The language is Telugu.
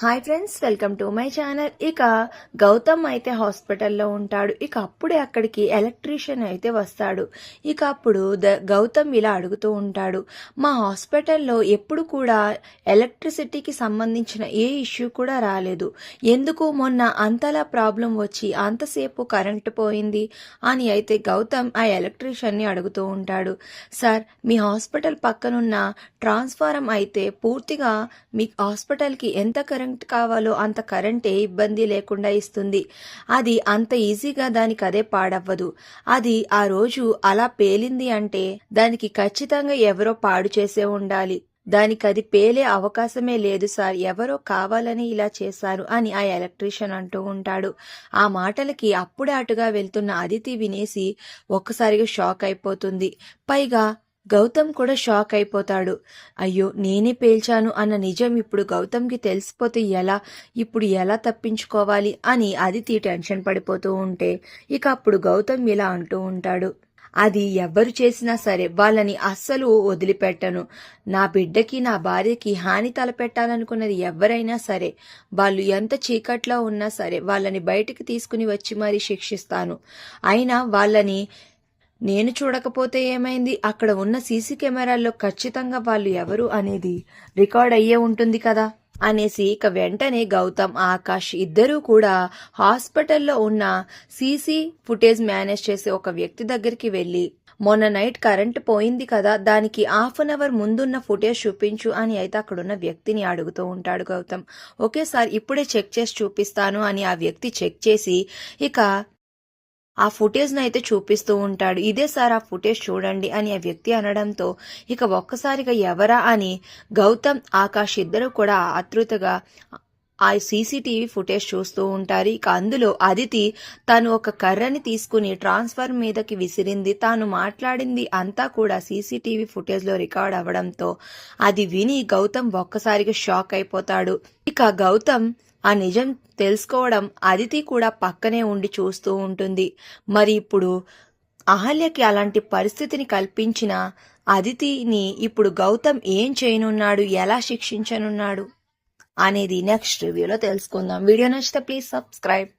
Hi friends, welcome to my channel. ఇక గౌతమ్ అయితే హాస్పిటల్లో ఉంటాడు. ఇక అప్పుడే అక్కడికి ఎలక్ట్రీషియన్ అయితే వస్తాడు. ఇక అప్పుడు గౌతమ్ ఇలా అడుగుతూ ఉంటాడు, మా హాస్పిటల్లో ఎప్పుడు కూడా ఎలక్ట్రిసిటీకి సంబంధించిన ఏ ఇష్యూ కూడా రాలేదు, ఎందుకు మొన్న అంతలా ప్రాబ్లం వచ్చి అంతసేపు కరెంటు పోయింది అని అయితే గౌతమ్ ఆ ఎలక్ట్రీషియన్ని అడుగుతూ ఉంటాడు. సార్, మీ హాస్పిటల్ పక్కనున్న ట్రాన్స్ఫారం అయితే పూర్తిగా మీ హాస్పిటల్కి ఎంత కరెంట్ కావాలో అంత కరెంట్ ఏ ఇబ్బంది లేకుండా ఇస్తుంది. అది అంత ఈజీగా దానికి అదే పాడవ్వదు. అది ఆ రోజు అలా పేలింది అంటే దానికి ఖచ్చితంగా ఎవరో పాడు చేసే ఉండాలి. దానికి అది పేలే అవకాశమే లేదు సార్, ఎవరో కావాలని ఇలా చేశారు అని ఆ ఎలక్ట్రీషియన్ అంటూ ఉంటాడు. ఆ మాటలకి అప్పుడే అటుగా వెళ్తున్న అదితి వినేసి ఒక్కసారిగా షాక్ అయిపోతుంది. పైగా గౌతమ్ కూడా షాక్ అయిపోతాడు. అయ్యో, నేనే పేల్చాను అన్న నిజం ఇప్పుడు గౌతమ్కి తెలిసిపోతే ఇప్పుడు ఎలా తప్పించుకోవాలి అని అదితి టెన్షన్ పడిపోతూ ఉంటే ఇక అప్పుడు గౌతమ్ ఇలా అంటూ ఉంటాడు, అది ఎవ్వరు చేసినా సరే వాళ్ళని అస్సలు వదిలిపెట్టను. నా బిడ్డకి, నా భార్యకి హాని తలపెట్టాలనుకున్నది ఎవరైనా సరే, వాళ్ళు ఎంత చీకట్లో ఉన్నా సరే వాళ్ళని బయటికి తీసుకుని వచ్చి మరీ శిక్షిస్తాను. అయినా వాళ్ళని నేను చూడకపోతే ఏమైంది, అక్కడ ఉన్న సీసీ కెమెరాల్లో ఖచ్చితంగా వాళ్ళు ఎవరు అనేది రికార్డ్ అయ్యే ఉంటుంది కదా అనేసి ఇక వెంటనే గౌతమ్, ఆకాష్ ఇద్దరూ కూడా హాస్పిటల్లో ఉన్న సీసీ ఫుటేజ్ మేనేజ్ చేసే ఒక వ్యక్తి దగ్గరికి వెళ్ళి, మొన్న నైట్ కరెంట్ పోయింది కదా, దానికి ½ ముందున్న ఫుటేజ్ చూపించు అని అయితే అక్కడున్న వ్యక్తిని అడుగుతూ ఉంటాడు గౌతమ్. ఓకే సార్, ఇప్పుడే చెక్ చేసి చూపిస్తాను అని ఆ వ్యక్తి చెక్ చేసి ఇక ఆ ఫుటేజ్ని అయితే చూపిస్తూ ఉంటాడు. ఇదే సార్ ఆ ఫుటేజ్ చూడండి అని ఆ వ్యక్తి అనడంతో ఇక ఒక్కసారిగా ఎవరా అని గౌతమ్, ఆకాష్ ఇద్దరు కూడా ఆతృతగా ఆ సీసీటీవీ ఫుటేజ్ చూస్తూ ఉంటారు. ఇక అందులో అదితి తను ఒక కర్రని తీసుకుని ట్రాన్స్ఫర్ మీదకి విసిరింది, తాను మాట్లాడింది అంతా కూడా సీసీటీవీ ఫుటేజ్లో రికార్డ్ అవ్వడంతో అది విని గౌతమ్ ఒక్కసారిగా షాక్ అయిపోతాడు. ఇక గౌతమ్ ఆ నిజం తెలుసుకోవడం అదితి కూడా పక్కనే ఉండి చూస్తూ ఉంటుంది. మరి ఇప్పుడు అహల్యకి అలాంటి పరిస్థితిని కల్పించిన అదితిని ఇప్పుడు గౌతమ్ ఏం చేయనున్నాడు, ఎలా శిక్షించనున్నాడు అనేది నెక్స్ట్ రివ్యూలో తెలుసుకుందాం. వీడియో నచ్చితే ప్లీజ్ సబ్స్క్రైబ్.